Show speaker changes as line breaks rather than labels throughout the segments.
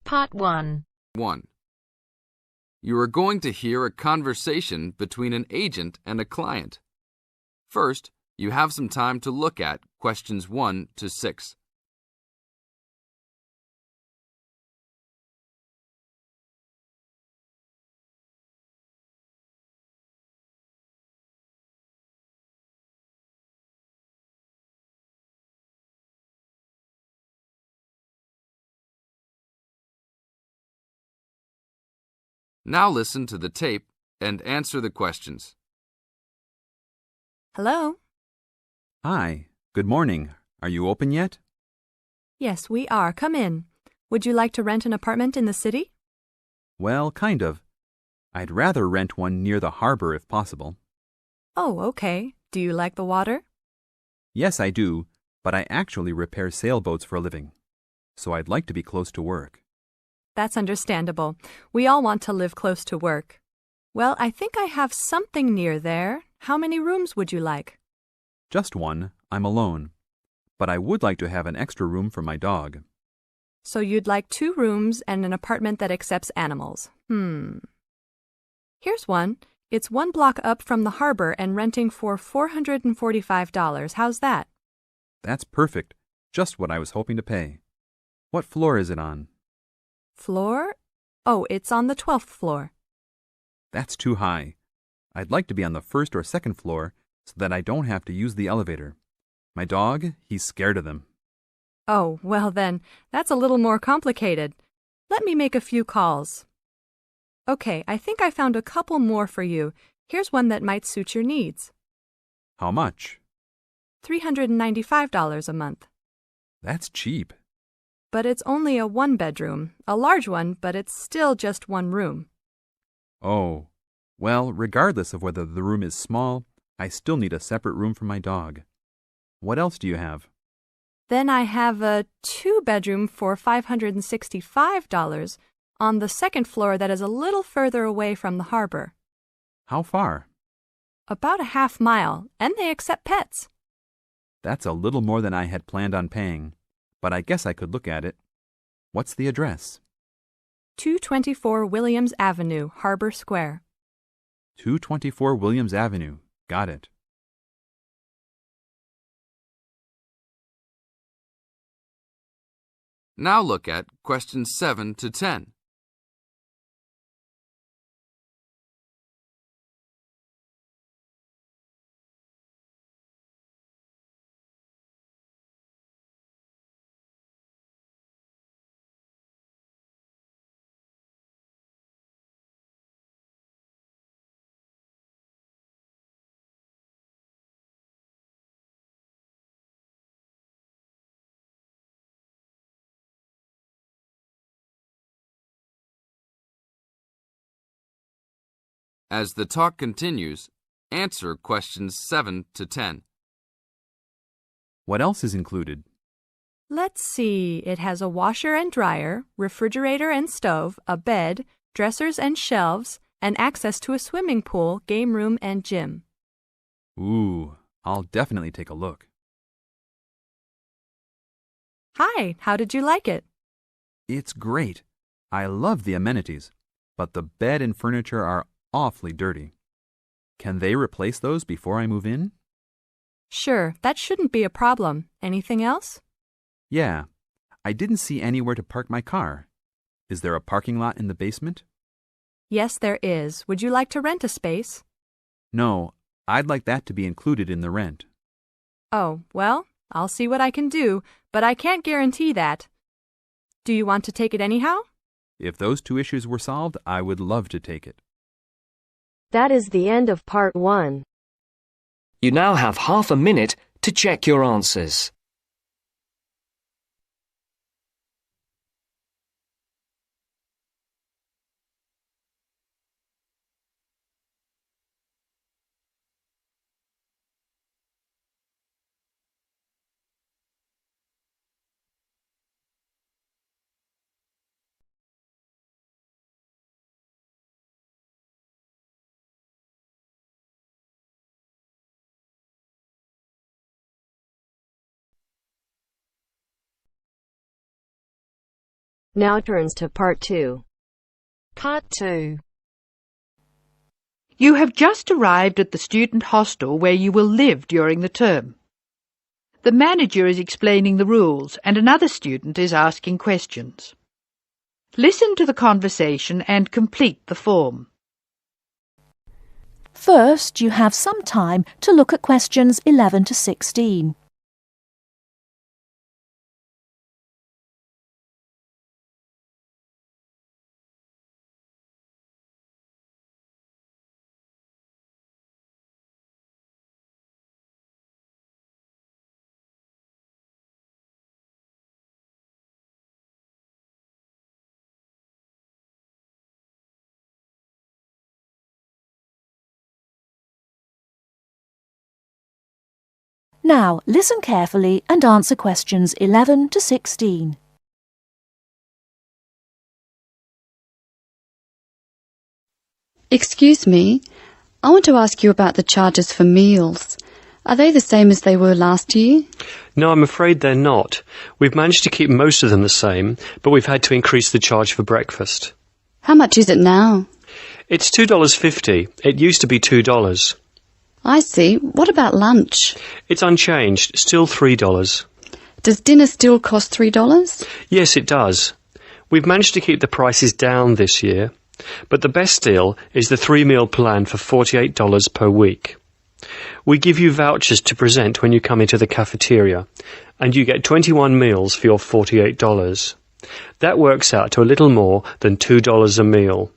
Part 1.
1. You are going to hear a conversation between an agent and a client. First, you have some time to look at questions 1 to 6. Now listen to the tape and answer the questions.
Hello?
Hi, good morning. Are you open yet?
Yes, we are. Come in. Would you like to rent an apartment in the city?
Well, kind of. I'd rather rent one near the harbor if possible.
Oh, okay. Do you like the water?
Yes, I do, but I actually repair sailboats for a living, so I'd like to be close to work.
That's understandable. We all want to live close to work. Well, I think I have something near there. How many rooms would you like?
Just one. I'm alone. But I would like to have an extra room for my dog.
So you'd like 2 rooms and an apartment that accepts animals. Here's one. It's 1 block up from the harbor and renting for $445. How's that?
That's perfect. Just what I was hoping to pay. What floor is it on?
Floor? Oh, it's on the 12th floor.
That's too high. I'd like to be on the 1st or 2nd floor so that I don't have to use the elevator. My dog, he's scared of them.
Oh, well then, that's a little more complicated. Let me make a few calls. Okay, I think I found a couple more for you. Here's one that might suit your needs.
How much?
$395 a month.
That's cheap.
But it's only a 1-bedroom, a large one, but it's still just 1 room.
Oh, well, regardless of whether the room is small, I still need a separate room for my dog. What else do you have?
Then I have a 2-bedroom for $565 on the 2nd floor that is a little further away from the harbor.
How far?
About a half mile, and they accept pets.
That's a little more than I had planned on paying, but I guess I could look at it. What's the address?
224 Williams Avenue, Harbor Square.
224 Williams Avenue. Got it.
Now look at questions 7 to 10. As the talk continues, answer questions 7 to 10.
What else is included?
Let's see, it has a washer and dryer, refrigerator and stove, a bed, dressers and shelves, and access to a swimming pool, game room, and gym.
Ooh, I'll definitely take a look.
Hi, how did you like it?
It's great. I love the amenities, but the bed and furniture are awfully dirty. Can they replace those before I move in?
Sure, that shouldn't be a problem. Anything else?
Yeah, I didn't see anywhere to park my car. Is there a parking lot in the basement?
Yes, there is. Would you like to rent a space?
No, I'd like that to be included in the rent.
Oh, well, I'll see what I can do, but I can't guarantee that. Do you want to take it anyhow?
If those 2 issues were solved, I would love to take it.
That is the end of part 1.
You now have half a minute to check your answers.
Now turns to Part 2.
Part 2.
You have just arrived at the student hostel where you will live during the term. The manager is explaining the rules and another student is asking questions. Listen to the conversation and complete the form.
First, you have some time to look at questions 11 to 16. Now, listen carefully and answer questions 11 to 16.
Excuse me, I want to ask you about the charges for meals. Are they the same as they were last year?
No, I'm afraid they're not. We've managed to keep most of them the same, but we've had to increase the charge for breakfast.
How much is it now?
It's $2.50. It used to be $2.
I see. What about lunch?
It's unchanged, still $3.
Does dinner still cost $3?
Yes, it does. We've managed to keep the prices down this year, but the best deal is the 3-meal plan for $48 per week. We give you vouchers to present when you come into the cafeteria, and you get 21 meals for your $48. That works out to a little more than $2 a meal.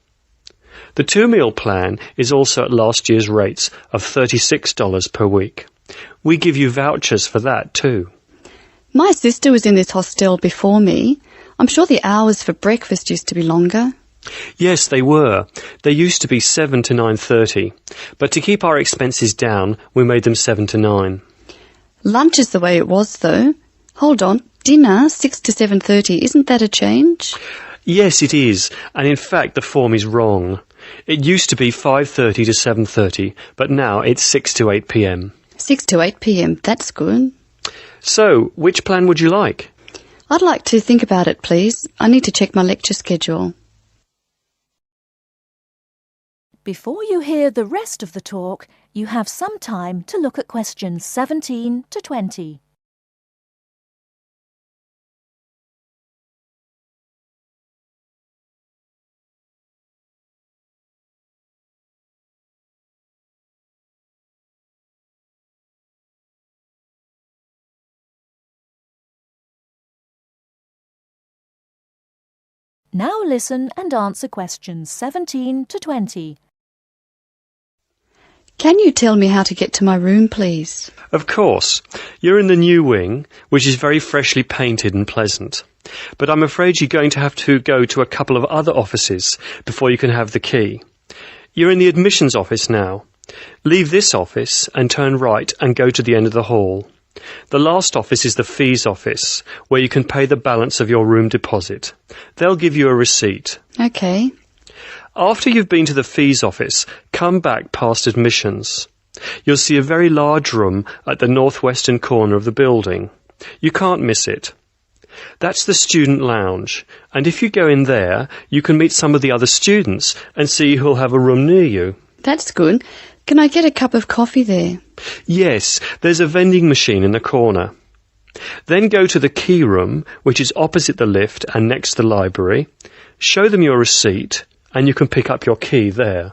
The 2-meal plan is also at last year's rates of $36 per week. We give you vouchers for that too.
My sister was in this hostel before me. I'm sure the hours for breakfast used to be longer.
Yes, they were. They used to be 7 to 9:30, but to keep our expenses down, we made them 7 to 9.
Lunch is the way it was, though. Hold on, dinner 6 to 7:30. Isn't that a change?
Yes, it is, and in fact the form is wrong. It used to be 5:30 to 7:30, but now it's 6 to 8 p.m.
6 to 8 p.m. That's good.
So, which plan would you like?
I'd like to think about it, please. I need to check my lecture schedule.
Before you hear the rest of the talk, you have some time to look at questions 17 to 20. Now listen and answer questions 17 to 20.
Can you tell me how to get to my room, please?
Of course. You're in the new wing, which is very freshly painted and pleasant. But I'm afraid you're going to have to go to a couple of other offices before you can have the key. You're in the admissions office now. Leave this office and turn right and go to the end of the hall. The last office is the fees office, where you can pay the balance of your room deposit. They'll give you a receipt.
Okay.
After you've been to the fees office, come back past admissions. You'll see a very large room at the northwestern corner of the building. You can't miss it. That's the student lounge, and if you go in there, you can meet some of the other students and see who'll have a room near you.
That's good. Can I get a cup of coffee there?
Yes, there's a vending machine in the corner. Then go to the key room, which is opposite the lift and next to the library. Show them your receipt, and you can pick up your key there.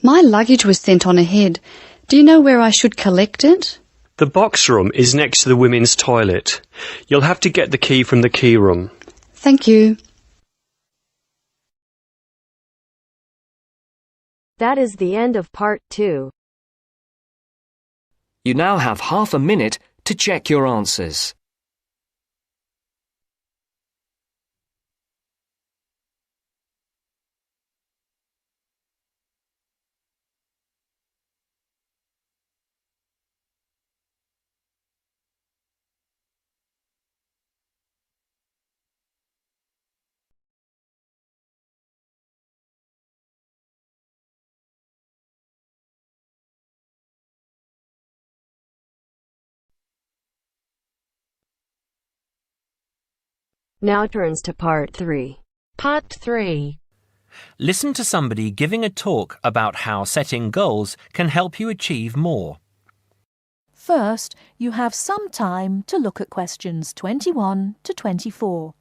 My luggage was sent on ahead. Do you know where I should collect it?
The box room is next to the women's toilet. You'll have to get the key from the key room.
Thank you.
That is the end of Part 2.
You now have half a minute to check your answers.
Now turns to part 3.
Part 3.
Listen to somebody giving a talk about how setting goals can help you achieve more.
First, you have some time to look at questions 21 to 24.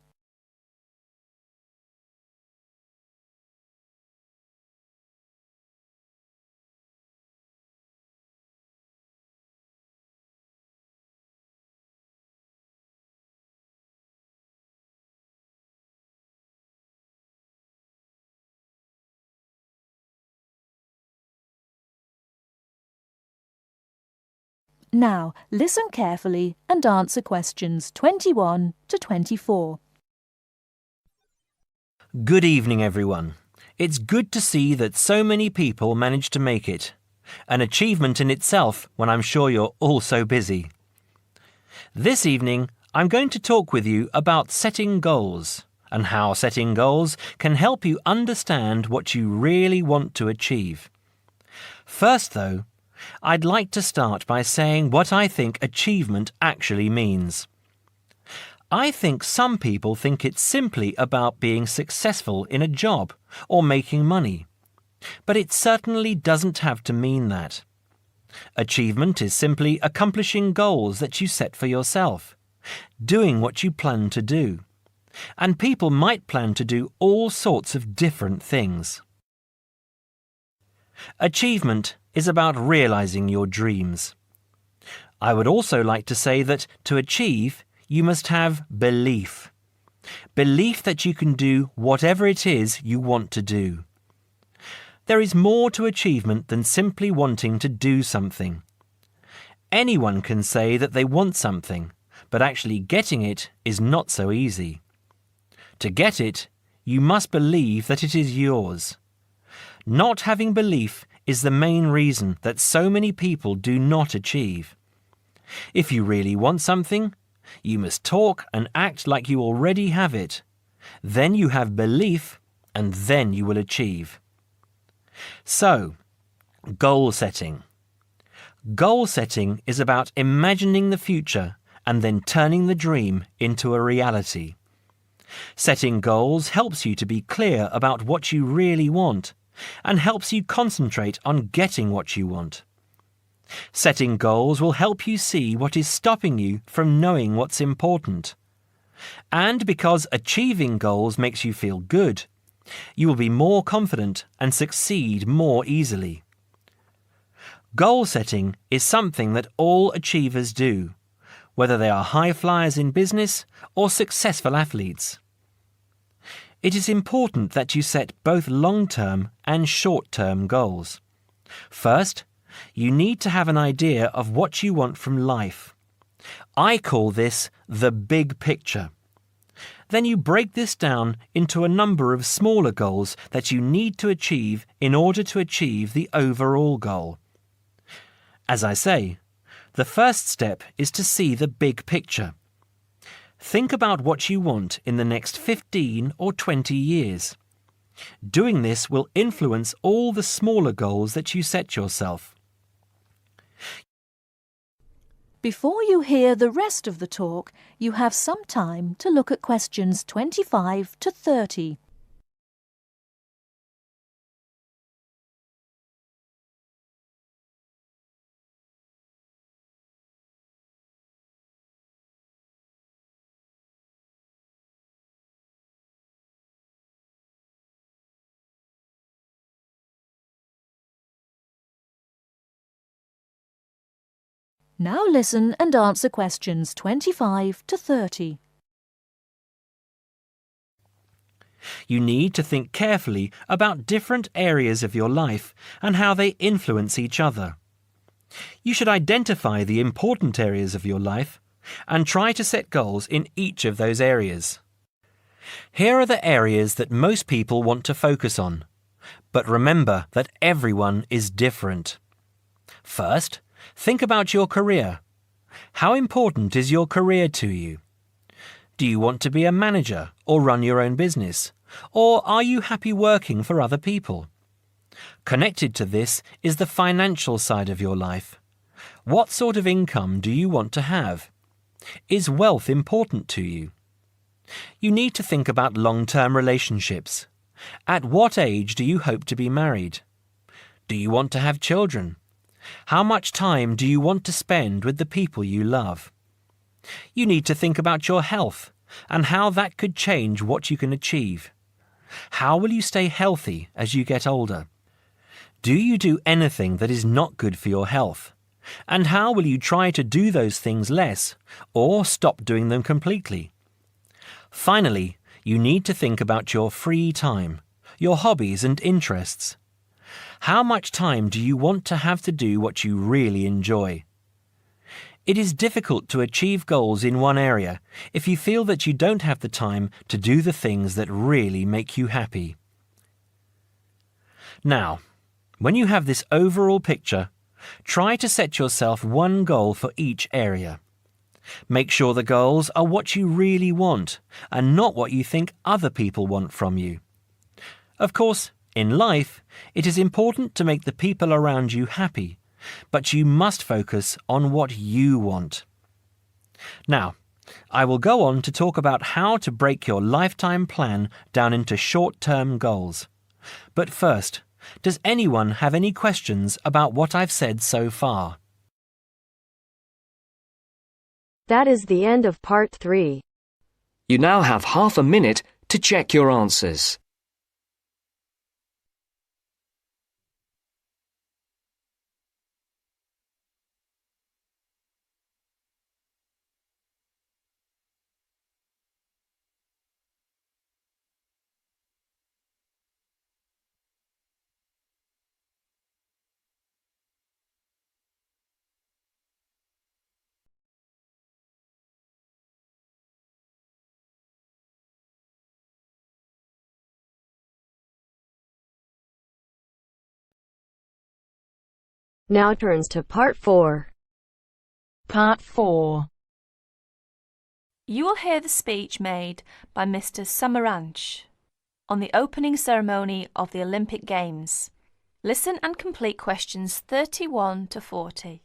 Now, listen carefully and answer questions 21 to 24.
Good evening, everyone. It's good to see that so many people managed to make it. An achievement in itself when I'm sure you're all so busy. This evening, I'm going to talk with you about setting goals and how setting goals can help you understand what you really want to achieve. First, though, I'd like to start by saying what I think achievement actually means. I think some people think it's simply about being successful in a job or making money, but it certainly doesn't have to mean that. Achievement is simply accomplishing goals that you set for yourself, doing what you plan to do, and people might plan to do all sorts of different things. Achievement is about realizing your dreams. I would also like to say that to achieve, you must have belief. Belief that you can do whatever it is you want to do. There is more to achievement than simply wanting to do something. Anyone can say that they want something, but actually getting it is not so easy. To get it, you must believe that it is yours. Not having belief is the main reason that so many people do not achieve. If you really want something, you must talk and act like you already have it. Then you have belief, and then you will achieve. So, goal setting. Goal setting is about imagining the future and then turning the dream into a reality. Setting goals helps you to be clear about what you really want and helps you concentrate on getting what you want. Setting goals will help you see what is stopping you from knowing what's important. And because achieving goals makes you feel good, you will be more confident and succeed more easily. Goal setting is something that all achievers do, whether they are high flyers in business or successful athletes. It is important that you set both long-term and short-term goals. First, you need to have an idea of what you want from life. I call this the big picture. Then you break this down into a number of smaller goals that you need to achieve in order to achieve the overall goal. As I say, the first step is to see the big picture. Think about what you want in the next 15 or 20 years. Doing this will influence all the smaller goals that you set yourself.
Before you hear the rest of the talk, you have some time to look at questions 25 to 30. Now listen and answer questions 25 to 30.
You need to think carefully about different areas of your life and how they influence each other. You should identify the important areas of your life and try to set goals in each of those areas. Here are the areas that most people want to focus on, but remember that everyone is different. First, think about your career. How important is your career to you? Do you want to be a manager or run your own business? Or are you happy working for other people? Connected to this is the financial side of your life. What sort of income do you want to have? Is wealth important to you? You need to think about long-term relationships. At what age do you hope to be married? Do you want to have children? How much time do you want to spend with the people you love? You need to think about your health and how that could change what you can achieve. How will you stay healthy as you get older? Do you do anything that is not good for your health? And how will you try to do those things less or stop doing them completely? Finally, you need to think about your free time, your hobbies and interests. How much time do you want to have to do what you really enjoy? It is difficult to achieve goals in one area if you feel that you don't have the time to do the things that really make you happy. Now, when you have this overall picture, try to set yourself one goal for each area. Make sure the goals are what you really want and not what you think other people want from you. Of course, in life, it is important to make the people around you happy, but you must focus on what you want. Now, I will go on to talk about how to break your lifetime plan down into short-term goals. But first, does anyone have any questions about what I've said so far?
That is the end of part 3.
You now have half a minute to check your answers.
Now turns to part 4.
Part 4.
You will hear the speech made by Mr. Samaranch on the opening ceremony of the Olympic Games. Listen and complete questions 31 to 40.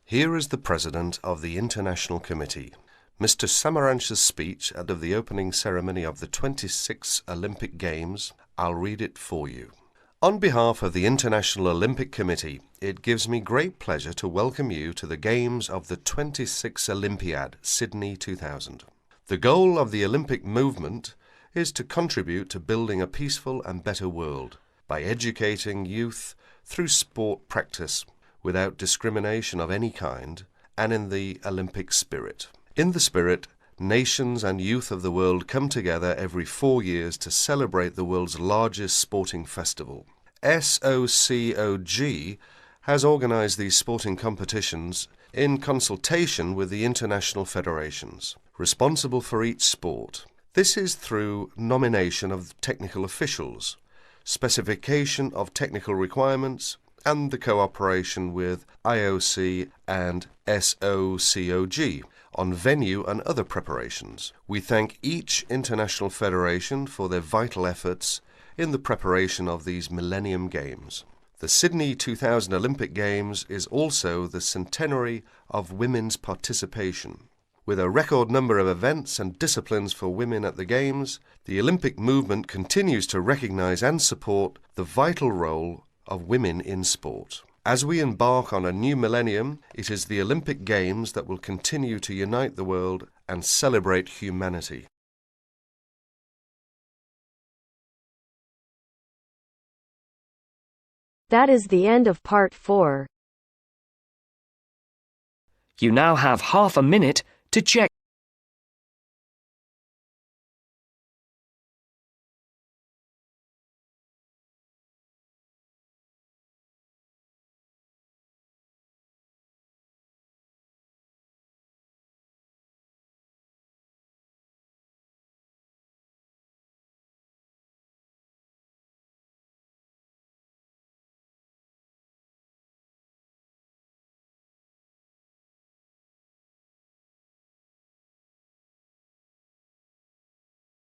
Here is the President of the International Committee, Mr. Samaranch's speech at the opening ceremony of the 26th Olympic Games. I'll read it for you. On behalf of the International Olympic Committee, it gives me great pleasure to welcome you to the Games of the 26th Olympiad, Sydney 2000. The goal of the Olympic movement is to contribute to building a peaceful and better world by educating youth through sport practice, without discrimination of any kind, and in the Olympic spirit. In the spirit, nations and youth of the world come together every 4 years to celebrate the world's largest sporting festival. SOCOG has organized these sporting competitions in consultation with the international federations, responsible for each sport. This is through nomination of technical officials, specification of technical requirements, and the cooperation with IOC and SOCOG on venue and other preparations. We thank each international federation for their vital efforts in the preparation of these Millennium Games. The Sydney 2000 Olympic Games is also the centenary of women's participation. With a record number of events and disciplines for women at the Games, the Olympic movement continues to recognise and support the vital role of women in sport. As we embark on a new millennium, it is the Olympic Games that will continue to unite the world and celebrate humanity.
That is the end of part 4.
You now have half a minute to check